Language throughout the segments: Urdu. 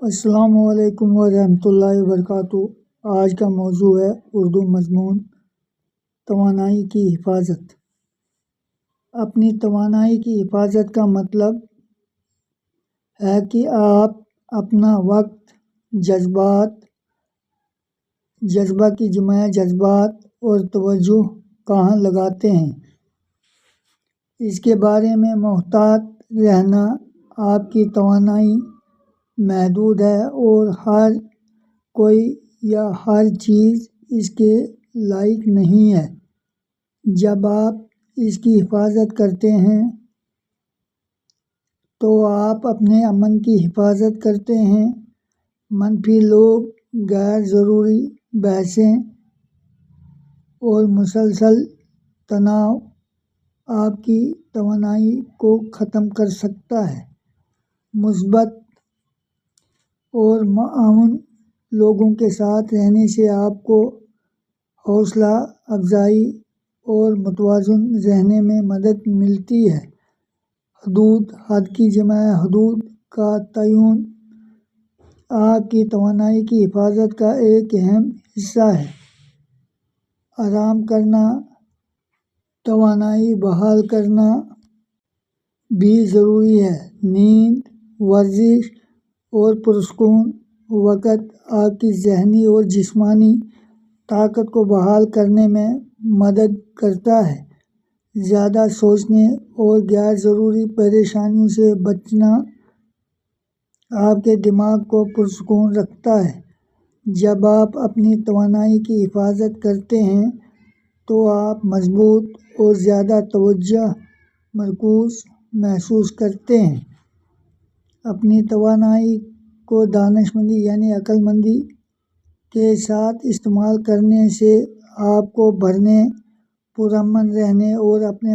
السلام علیکم ورحمۃ اللہ وبرکاتہ۔ آج کا موضوع ہے اردو مضمون توانائی کی حفاظت۔ اپنی توانائی کی حفاظت کا مطلب ہے کہ آپ اپنا وقت، جذبہ کی جمع جذبات اور توجہ کہاں لگاتے ہیں، اس کے بارے میں محتاط رہنا۔ آپ کی توانائی محدود ہے اور ہر کوئی یا ہر چیز اس کے لائق نہیں ہے۔ جب آپ اس کی حفاظت کرتے ہیں تو آپ اپنے امن کی حفاظت کرتے ہیں۔ منفی لوگ، غیر ضروری بحثیں اور مسلسل تناؤ آپ کی توانائی کو ختم کر سکتا ہے۔ مثبت اور معاون لوگوں کے ساتھ رہنے سے آپ کو حوصلہ افزائی اور متوازن رہنے میں مدد ملتی ہے۔ حدود، حد کی جمع حدود کا تعین آپ کی توانائی کی حفاظت کا ایک اہم حصہ ہے۔ آرام کرنا، توانائی بحال کرنا بھی ضروری ہے۔ نیند، ورزش اور پرسکون وقت آپ کی ذہنی اور جسمانی طاقت کو بحال کرنے میں مدد کرتا ہے۔ زیادہ سوچنے اور غیر ضروری پریشانیوں سے بچنا آپ کے دماغ کو پرسکون رکھتا ہے۔ جب آپ اپنی توانائی کی حفاظت کرتے ہیں تو آپ مضبوط اور زیادہ توجہ مرکوز محسوس کرتے ہیں۔ اپنی توانائی کو دانش مندی یعنی عقل مندی کے ساتھ استعمال کرنے سے آپ کو بھرنے، پرامن رہنے اور اپنے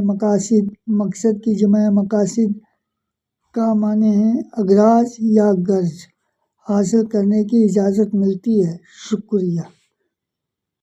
مقصد کی جمع مقاصد کا معنی ہے اغراض یا غرض حاصل کرنے کی اجازت ملتی ہے۔ شکریہ۔